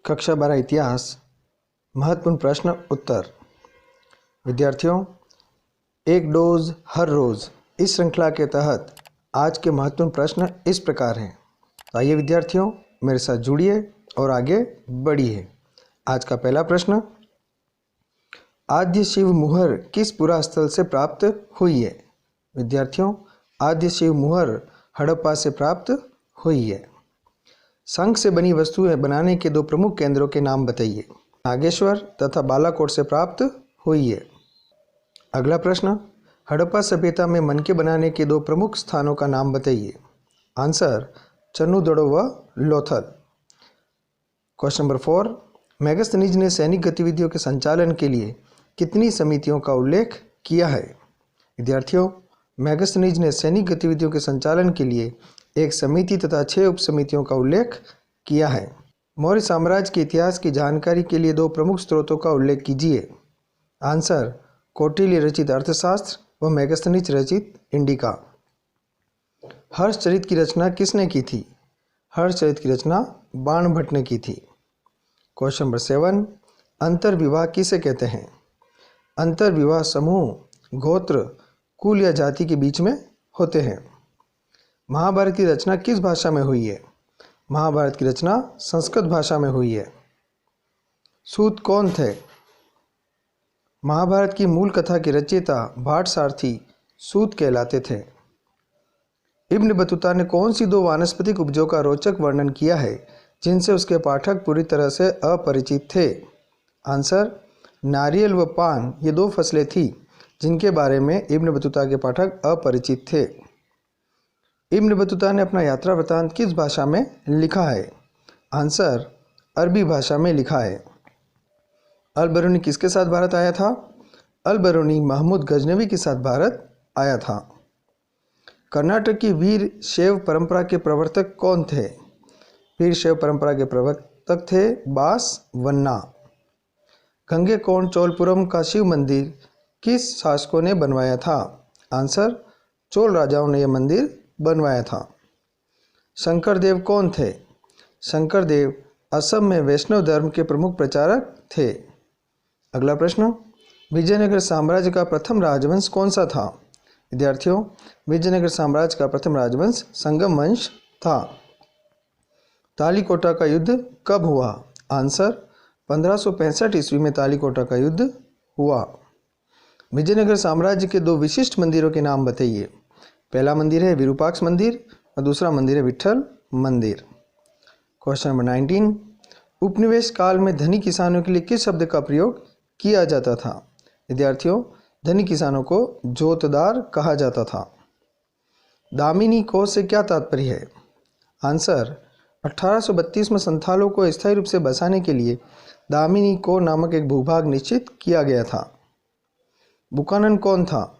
कक्षा 12 इतिहास महत्वपूर्ण प्रश्न उत्तर। विद्यार्थियों, एक डोज हर रोज़ इस श्रृंखला के तहत आज के महत्वपूर्ण प्रश्न इस प्रकार हैं। तो आइए विद्यार्थियों, मेरे साथ जुड़िए और आगे बढ़िए। आज का पहला प्रश्न, आद्य शिव मुहर किस पुरा स्थल से प्राप्त हुई है? विद्यार्थियों, आद्य शिव मुहर हड़प्पा से प्राप्त हुई है। शंख से बनी वस्तुएं बनाने के दो प्रमुख केंद्रों के नाम बताइए। नागेश्वर तथा बालाकोट से प्राप्त हुई है। अगला प्रश्न, हड़प्पा सभ्यता में मनके बनाने के दो प्रमुख स्थानों का नाम बताइए। आंसर, चन्नूदड़ो व लोथल। क्वेश्चन नंबर 4, मेगास्थनीज ने सैनिक गतिविधियों के संचालन के लिए कितनी समितियों का उल्लेख किया है? विद्यार्थियों, मेगास्थनीज ने सैनिक गतिविधियों के संचालन के लिए एक समिति तथा 6 उप समितियों का उल्लेख किया है। मौर्य साम्राज्य के इतिहास की जानकारी के लिए दो प्रमुख स्रोतों का उल्लेख कीजिए। आंसर, कौटिल्य रचित अर्थशास्त्र व मेगास्थनीज रचित इंडिका। हर्षचरित की रचना किसने की थी? हर्षचरित की रचना बाणभट्ट ने की थी। क्वेश्चन नंबर 7, अंतर्विवाह किसे कहते हैं? अंतर्विवाह समूह, गोत्र, कुल या जाति के बीच में होते हैं। महाभारत की रचना किस भाषा में हुई है? महाभारत की रचना संस्कृत भाषा में हुई है। सूत कौन थे? महाभारत की मूल कथा के रचयिता भाट सारथी सूत कहलाते थे। इब्न बतूता ने कौन सी दो वानस्पतिक उपजों का रोचक वर्णन किया है जिनसे उसके पाठक पूरी तरह से अपरिचित थे? आंसर, नारियल व पान ये दो फसलें थी जिनके बारे में इब्न बतूता के पाठक अपरिचित थे। इब्न बतूता ने अपना यात्रा वृत्तांत किस भाषा में लिखा है? आंसर, अरबी भाषा में लिखा है। अल बरूनी किसके साथ भारत आया था? अल बरूनी महमूद गजनवी के साथ भारत आया था। कर्नाटक की वीर शैव परंपरा के प्रवर्तक कौन थे? वीर शैव परंपरा के प्रवर्तक थे बासवन्ना। गंगैकोंड चोलपुरम का शिव मंदिर किस शासकों ने बनवाया था? आंसर, चोल राजाओं ने यह मंदिर बनवाया था। शंकरदेव कौन थे? शंकरदेव असम में वैष्णव धर्म के प्रमुख प्रचारक थे। अगला प्रश्न, विजयनगर साम्राज्य का प्रथम राजवंश कौन सा था? विद्यार्थियों, विजयनगर साम्राज्य का प्रथम राजवंश संगम वंश था। तालीकोटा का युद्ध कब हुआ? आंसर, 1565 ईस्वी में तालीकोटा का युद्ध हुआ। विजयनगर साम्राज्य के दो विशिष्ट मंदिरों के नाम बताइए। पहला मंदिर है विरूपाक्ष मंदिर और दूसरा मंदिर है विट्ठल मंदिर। क्वेश्चन नंबर 19, उपनिवेश काल में धनी किसानों के लिए किस शब्द का प्रयोग किया जाता था? विद्यार्थियों, धनी किसानों को जोतदार कहा जाता था। दामिनी कोष से क्या तात्पर्य है? आंसर, 1832 में संथालों को स्थायी रूप से बसाने के लिए दामिनी को नामक एक भूभाग निश्चित किया गया था। बुकानन कौन था?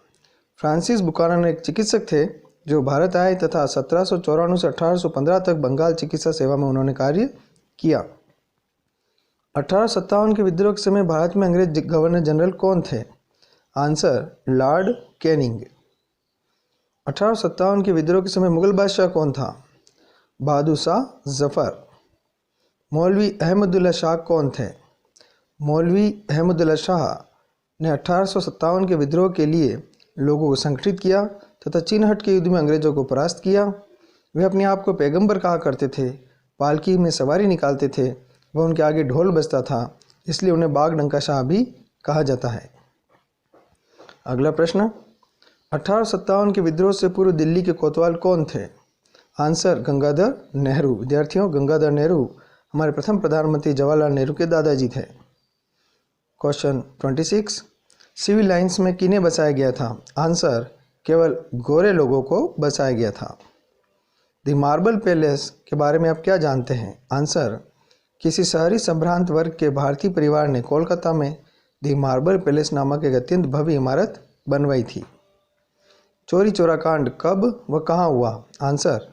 फ्रांसिस बुकानन एक चिकित्सक थे जो भारत आए तथा 1794 से 1815 तक बंगाल चिकित्सा सेवा में उन्होंने कार्य किया। 1857 के विद्रोह के समय भारत में अंग्रेज गवर्नर जनरल कौन थे? Answer, Lord Canning. 1857 के विद्रोह के समय मुगल बादशाह कौन था? बहादुर शाह जफर। मौलवी अहमदुल्ला शाह कौन थे? मौलवी अहमदुल्ला शाह ने 1857 के विद्रोह के लिए लोगों को संगठित किया तथा चिन्हट के युद्ध में अंग्रेजों को परास्त किया। वे अपने आप को पैगंबर कहा करते थे। पालकी में सवारी निकालते थे वह उनके आगे ढोल बजता था, इसलिए उन्हें बागडंका शाह भी कहा जाता है। अगला प्रश्न, 1857 के विद्रोह से पूर्व दिल्ली के कोतवाल कौन थे? आंसर, गंगाधर नेहरू। विद्यार्थियों, गंगाधर नेहरू हमारे प्रथम प्रधानमंत्री जवाहरलाल नेहरू के दादाजी थे। क्वेश्चन 26, सिविल लाइन्स में किन्हें बसाया गया था? आंसर, केवल गोरे लोगों को बसाया गया था। द मार्बल पैलेस के बारे में आप क्या जानते हैं? आंसर, किसी शहरी संभ्रांत वर्ग के भारतीय परिवार ने कोलकाता में द मार्बल पैलेस नामक एक अत्यंत भव्य इमारत बनवाई थी। चोरी चोरा कांड कब व कहाँ हुआ? आंसर,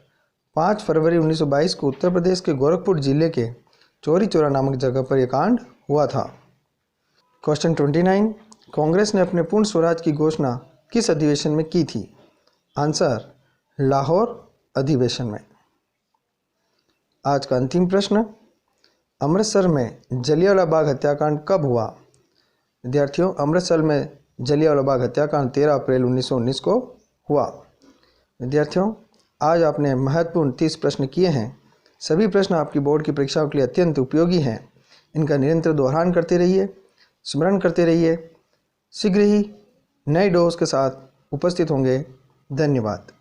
5 फरवरी 1922 को उत्तर प्रदेश के गोरखपुर जिले के चोरी चोरा नामक जगह पर यह कांड हुआ था। क्वेश्चन 29, कांग्रेस ने अपने पूर्ण स्वराज की घोषणा किस अधिवेशन में की थी? आंसर, लाहौर अधिवेशन में। आज का अंतिम प्रश्न, अमृतसर में जलियांवाला बाग हत्याकांड कब हुआ? विद्यार्थियों, अमृतसर में जलियांवाला बाग हत्याकांड 13 अप्रैल 1919 को हुआ। विद्यार्थियों, आज आपने महत्वपूर्ण 30 प्रश्न किए हैं। सभी प्रश्न आपकी बोर्ड की परीक्षाओं के लिए अत्यंत उपयोगी हैं। इनका निरंतर दोहरान करते रहिए, स्मरण करते रहिए। शीघ्र ही नए डोज के साथ उपस्थित होंगे। धन्यवाद।